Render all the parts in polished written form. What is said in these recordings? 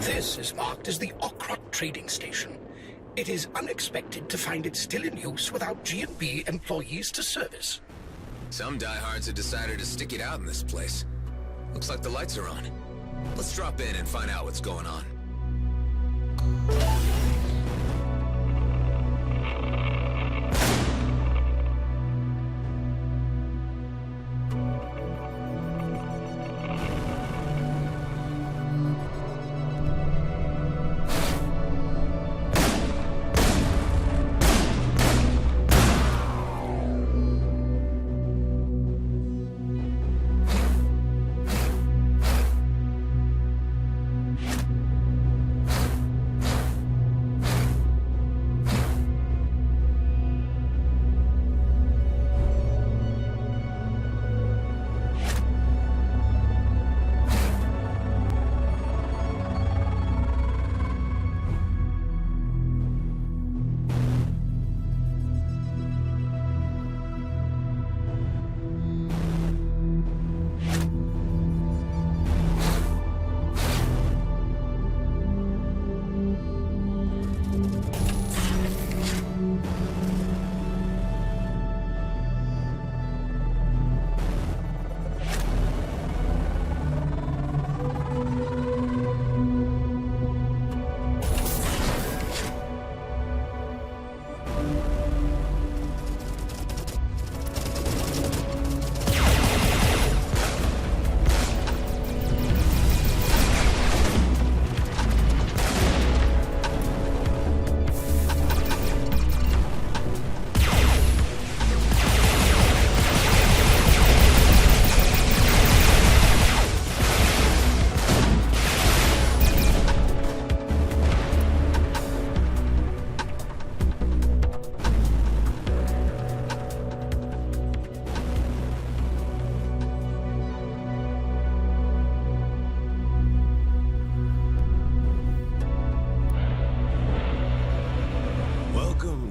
This is marked as the Okrot trading station. It is unexpected to find it still in use without G&B employees to service. Some diehards have decided to stick it out in this place. Looks like the lights are on. Let's drop in and find out what's going on.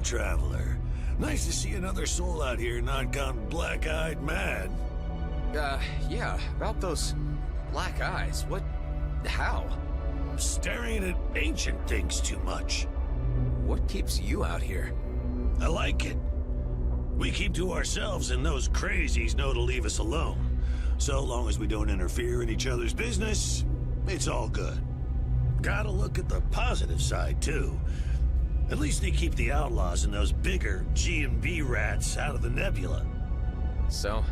Traveler. Nice to see another soul out here not gone black-eyed mad. Yeah, about those black eyes. How? Staring at ancient things too much. What keeps you out here? I like it. We keep to ourselves and those crazies know to leave us alone. So long as we don't interfere in each other's business, it's all good. Gotta look at the positive side, too. At least they keep the outlaws and those bigger G&B rats out of the nebula. So,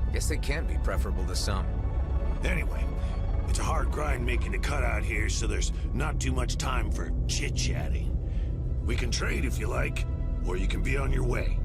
I guess they can be preferable to some. Anyway, it's a hard grind making the cut out here, so there's not too much time for chit-chatting. We can trade if you like, or you can be on your way.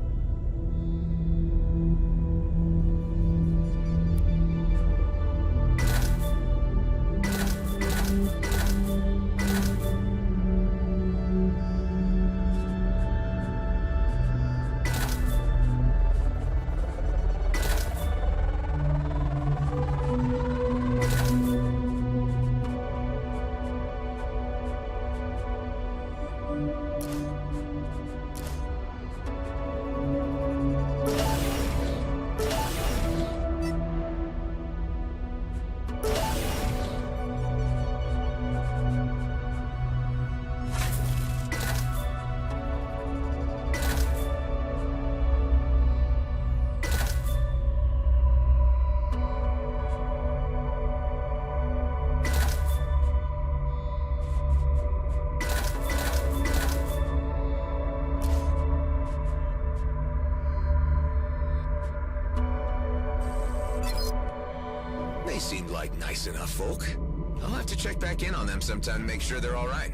Seemed like nice enough folk. I'll have to check back in on them sometime to make sure they're all right.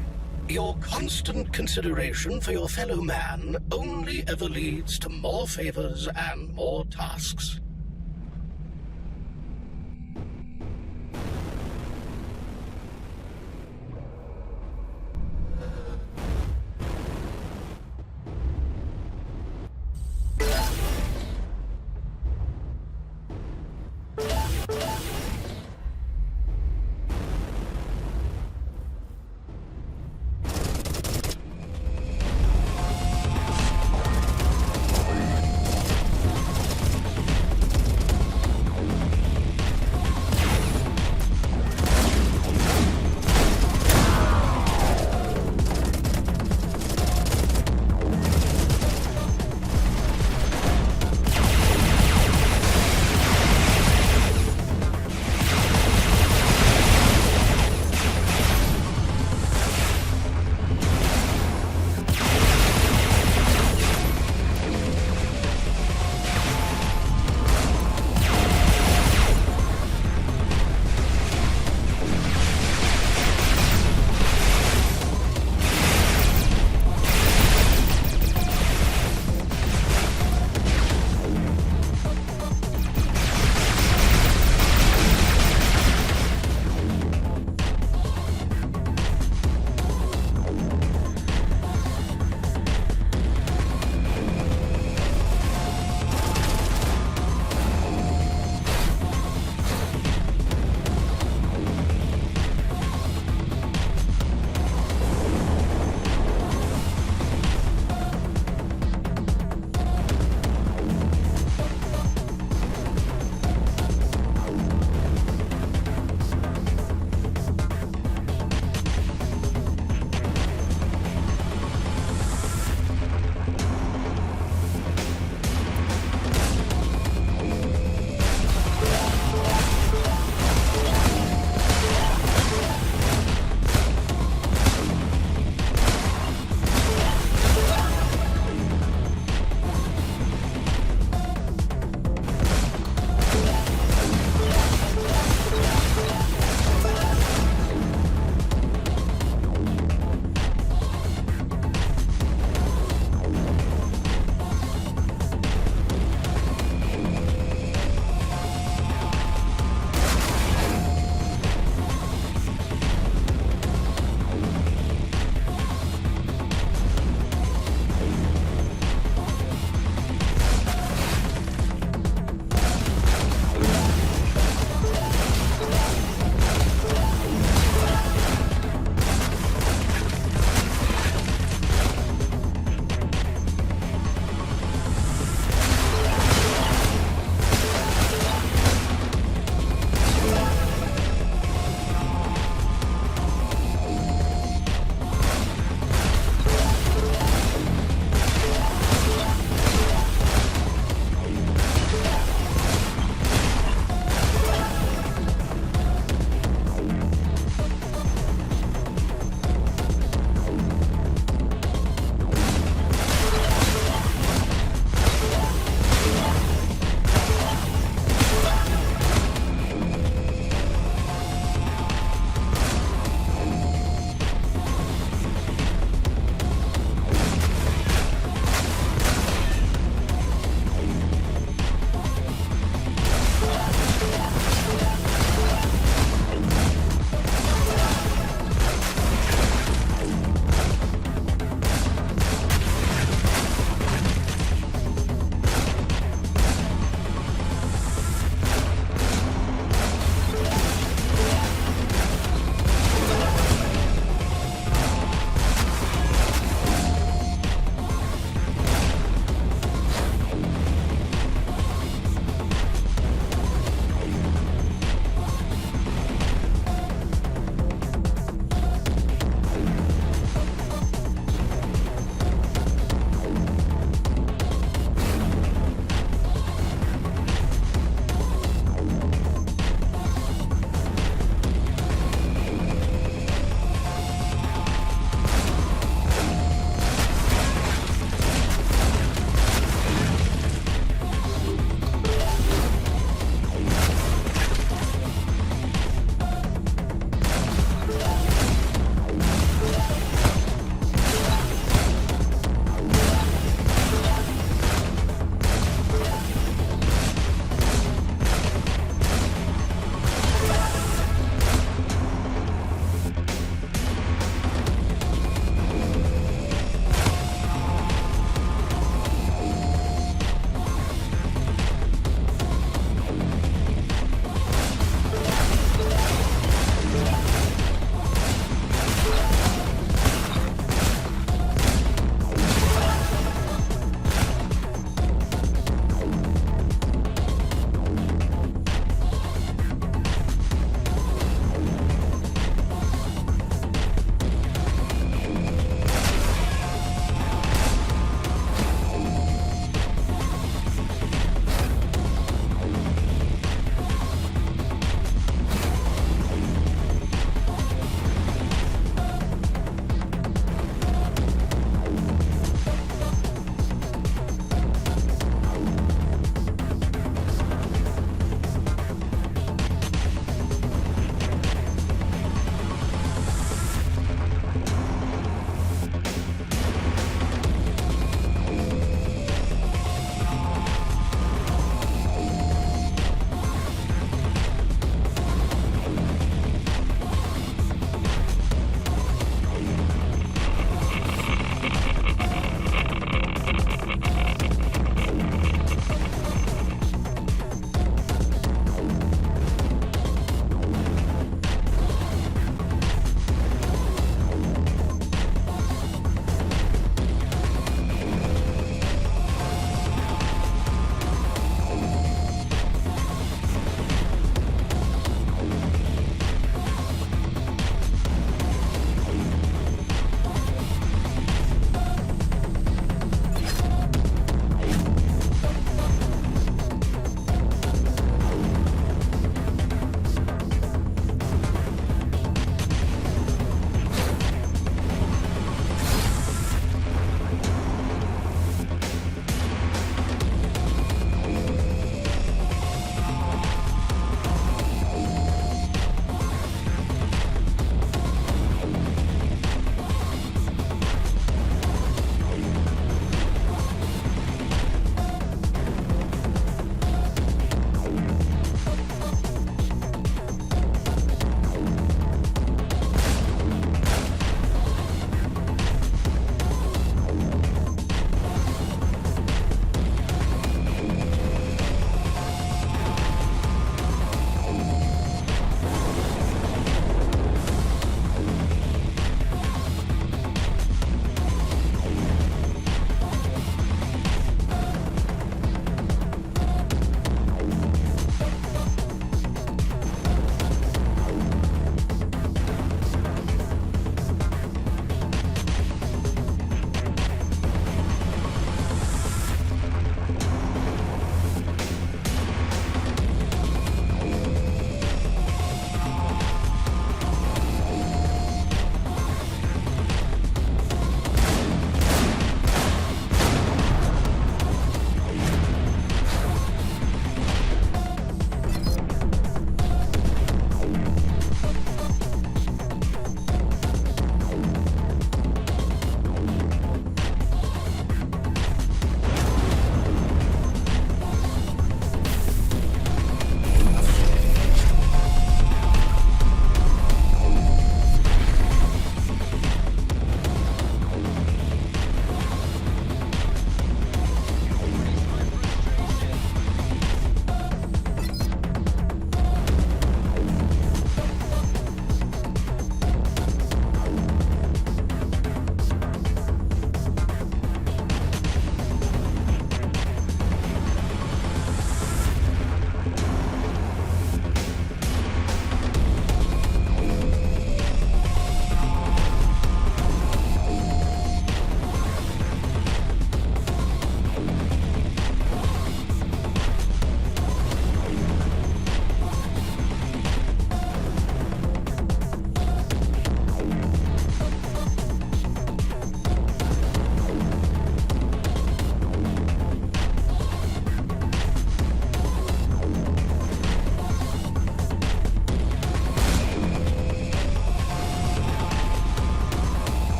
Your constant consideration for your fellow man only ever leads to more favors and more tasks.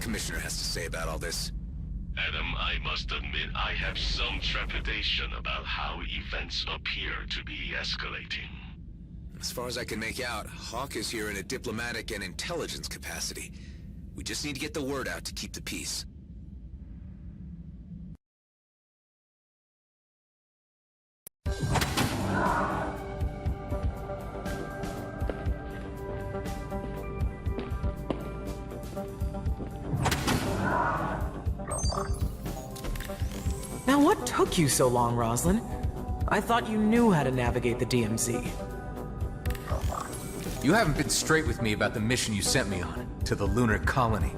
Commissioner has to say about all this. Adam, I must admit I have some trepidation about how events appear to be escalating. As far as I can make out, Hawk is here in a diplomatic and intelligence capacity. We just need to get the word out to keep the peace. Now what took you so long, Roslyn? I thought you knew how to navigate the DMZ. You haven't been straight with me about the mission you sent me on, to the lunar colony.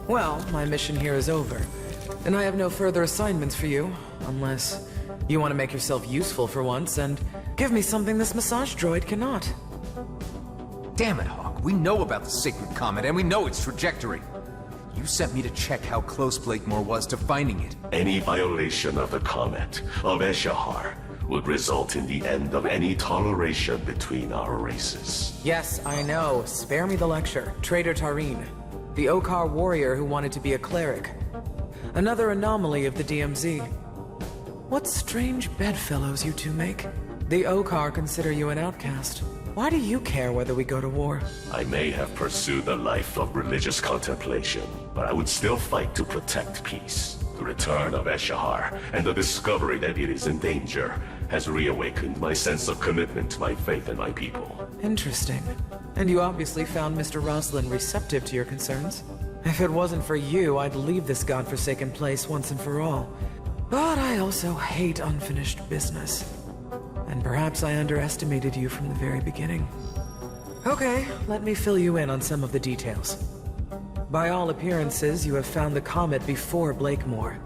Well, my mission here is over, and I have no further assignments for you, unless you want to make yourself useful for once and give me something this massage droid cannot. Damn it, Hawk. We know about the Sacred Comet, and we know its trajectory. You sent me to check how close Blakemore was to finding it. Any violation of the comet of Eshahar would result in the end of any toleration between our races. Yes, I know. Spare me the lecture. Traitor Tareen, the Okar warrior who wanted to be a cleric. Another anomaly of the DMZ. What strange bedfellows you two make. The Okar consider you an outcast. Why do you care whether we go to war? I may have pursued a life of religious contemplation, but I would still fight to protect peace. The return of Eshahar and the discovery that it is in danger has reawakened my sense of commitment to my faith and my people. Interesting. And you obviously found Mr. Roslin receptive to your concerns. If it wasn't for you, I'd leave this godforsaken place once and for all. But I also hate unfinished business. And perhaps I underestimated you from the very beginning. Okay, let me fill you in on some of the details. By all appearances, you have found the comet before Blakemore.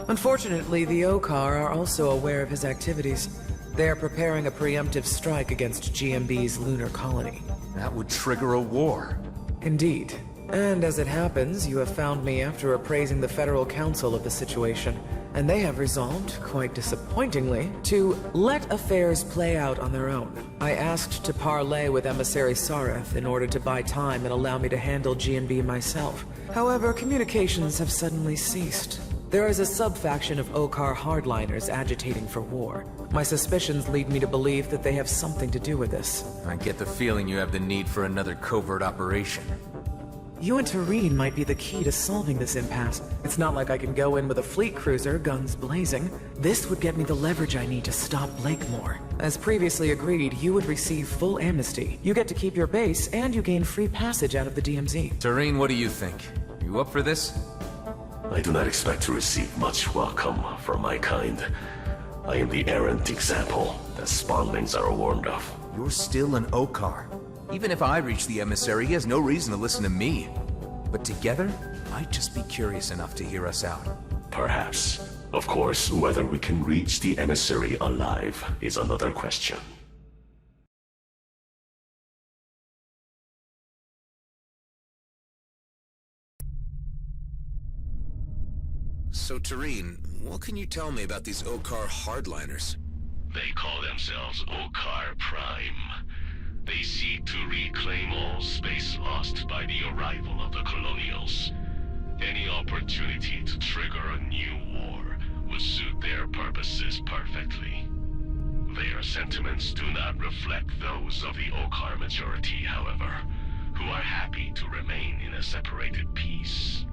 Unfortunately, the Okar are also aware of his activities. They are preparing a preemptive strike against GMB's lunar colony. That would trigger a war. Indeed. And as it happens, you have found me after appraising the Federal Council of the situation, and they have resolved, quite disappointingly, to let affairs play out on their own. I asked to parley with Emissary Sareth in order to buy time and allow me to handle GMB myself. However, communications have suddenly ceased. There is a sub-faction of Okar hardliners agitating for war. My suspicions lead me to believe that they have something to do with this. I get the feeling you have the need for another covert operation. You and Tareen might be the key to solving this impasse. It's not like I can go in with a fleet cruiser, guns blazing. This would get me the leverage I need to stop Blakemore. As previously agreed, you would receive full amnesty. You get to keep your base, and you gain free passage out of the DMZ. Tareen, what do you think? You up for this? I do not expect to receive much welcome from my kind. I am the errant example that spawnlings are warned of. You're still an Okar. Even if I reach the Emissary, he has no reason to listen to me. But together, I'd just be curious enough to hear us out. Perhaps. Of course, whether we can reach the Emissary alive is another question. So, Tareen, what can you tell me about these Okar hardliners? They call themselves Okar Prime. They seek to reclaim all space lost by the arrival of the Colonials. Any opportunity to trigger a new war would suit their purposes perfectly. Their sentiments do not reflect those of the Okar majority, however, who are happy to remain in a separated peace.